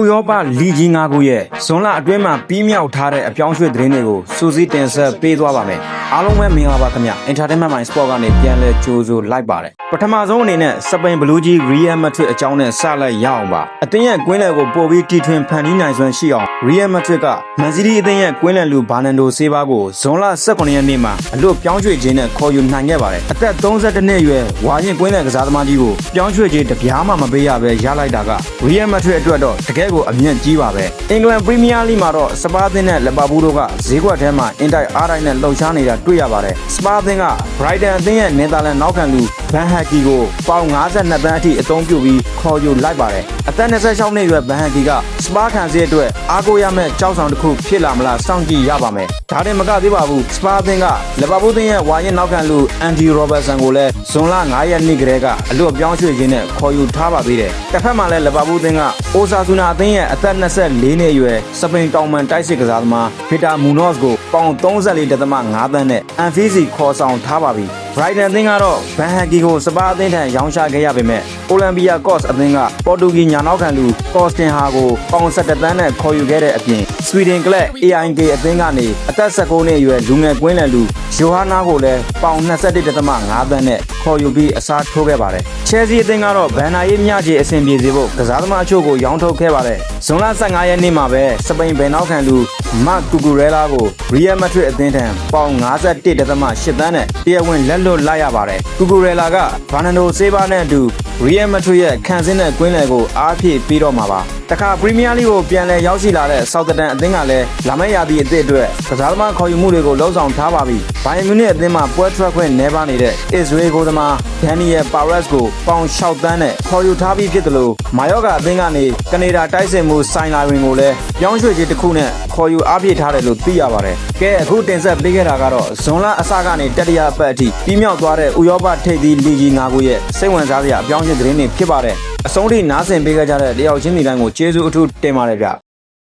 ဥရောပလီကြီး9ခုရဲ့ဇွန်လအတွင်းမှာပြီးမြောက်ထားတဲ့အပြောင်းရွှေ့သတင်းတွေကိုစူးစီးတင်ဆက်ပေးသွားပါမယ်။အားလုံးပဲမင်္ဂလာပါခင်ဗျ။ Entertainment Mind Sport ကနေပြန်လဲကြိုးစိုးလိုက်ပါတယ်။ပထမဆုံးအနေနဲ့စပိန်ဘလူးကြီး Real Madrid အကြောင်းနဲ့စလိုက်ရအောင်ပါ။အသင်းရဲ့ကွင်းလယ်ကိုပို့ပြီးတီထွင်ဖန်တီးနိုင်စွမ်းရှိအောင် Real Madrid က Man City အသင်းရဲ့ကွင်းလယ်လူဘာနန်ဒိုဆေးဘားကိုဇွန်လ18ရက်နေ့မှာအလွတ်ပြောင်းရွှေ့ခြင်းနဲ့ခေါ်ယူနိုင်ခဲ့ပါတယ်။အသက်32နှစ်အရွယ်ဝါရင်ကွင်းလယ်ကစားသမားကြီးကိုပြောင်းရွှေ့ခြင်းတပြားမှမပေးရဘဲရလိုက်တာက Real Madrid အတွက်တော့တကယ်ကိုအမြင့်ကြီးပါပဲအင်္ဂလန်ပရီးမီးယားလိမှာတော့စပါးအသင်းနဲ့လီဗာပူးတို့ကဈေးကွက်ထဲမှာအင်တိုက်အားတိုက်နဲ့လှုပ်ရှားနေတာတွေ့ရပါတယ်စပါးအသင်းက Brighton အသင်းရဲ့နယ်သာလန်နောက်ခံလူဘန်ဟက်ကီကိုပေါင်52သန်းအထိအသုံးပြုပြီးခေါ်ယူလိုက်ပါတယ်အသက်26နှစ်အရွယ်ဘန်ဟက်ကီကစပါးခံစည်းအတွက်အားကိုးရမယ့်ကြောက်ဆောင်တစ်ခုဖြစ်လာမလားစောင့်ကြည့်ရပါမယ်ဒါတင်မကသေးပါဘူးစပါးအသင်းကလီဗာပူးအသင်းရဲ့ဝါရင်နောက်ခံလူအန်ဒီရောဘတ်ဆန်ကိုလည်းဇွန်လ9ရက်နေ့ကတည်းကအလွတ်ပြောင်းရွှေ့ခြင်းနဲ့ခေါ်ယူထားပါသေးတယ်တစ်ဖက်မှာလည်းလီဗာပူးအသင်းကအိုဆာဆူနာအသင်းရဲ့အသက်24နှစ်အရွယ်စပိန်တောင်မန်တိုက်စစ်ကစားသမားဗီတာမူနော့စ်ကိုပေါင်34.5သန်းနဲ့အန်ဖီစီခေါ်ဆောင်ထားပါပြီBrighton အသင်းကတော့ဘန်ဟက်ကီကိုစပါးအသင်းထံရောင်းချခဲ့ရပေမဲ့အိုလံပီယာကော့စ်အသင်းကပေါ်တူဂီညာနောက်ခံလူကော့စတင်ဟာကိုပေါင်17သန်းနဲ့ခေါ်ယူခဲ့တဲ့အပြင်ဆွီဒင်ကလပ် AIK အသင်းကနေအသက်19နှစ်အရွယ်လူငယ်ကွင်းလယ်လူယိုဟာနာကိုလည်းပေါင်21.5သန်းနဲ့ခေါ်ယူပြီးအစားထိုးခဲ့ပါတယ်ချယ်ဆီအသင်းကတော့ဘန်နာရေးမျှခြေအဆင်ပြေစေဖို့ကစားသမားအချို့ကိုရောင်းထုတ်ခဲ့ပါတယ်ဇွန်လ15ရက်နေ့မှာပဲစပိန်ဘယ်နောက်ခံလူမတ်ကူကူရဲလာကိုရီယယ်မက်ဒရစ်အသင်းထံပေါင်51.8သန်းနဲ့တရားဝင်လက်လွတ်လိုက်ရပါတယ်ကူကူရဲလာကဘာနန်ဒိုဆေးဘာနဲ့အတူရီယယ်မက်ဒရစ်ရဲ့ခံစင်းတဲ့ကွင်းလယ်ကိုအားဖြည့်ပြီးတော့မှာပါတခါပရီးမီးယားလိကိုပြန်လည်ရောက်ရှိလာတဲ့ဆောက်သတန်အသင်းကလည်းလာမယ့်ရာသီအသစ်အတွက်ကစားသမားခေါ်ယူမှုတွေကိုလှုံ့ဆော်ထားပါပြီဘိုင်ယန်မြူနစ်အသင်းမှာပွဲထွက်ခွင့်နှဲပါနေတဲ့အစ္စရေးကိုသမားဒန်နီယယ်ပါရက်စ်ကိုပေါင်6သန်းနဲ့ခေါ်ယူထားပြီးဖြစ်တယ်လို့မာယော့ကာအသင်းကနေကနေဒါတိုက်စစ်မှုဆိုင်လာရင်ကိုလည်းပြောင်းရွှေ့ခြင်းတစ်ခုနဲ့ခေါ်ယူအားဖြည့်ထားတယ်လို့သိရပါတယ်ကဲအခုတင်ဆက်ပေးခဲ့တာကတော့ဇွန်လအစကနေတတိယအပတ်အထိပြီးမြောက်သွားတဲ့ဥရောပထိပ်သီးလီဂီ9ခုရဲ့စိတ်ဝင်စားစရာအပြောင်းအလဲသတင်းတွေဖြစ်ပါတယ်အဆုံးထိနားဆင်ပေးကြတဲ့တယောက်ချင်းစီတိုင်းကိုကျေးဇူးအထူးတင်ပါတယ်ဗျ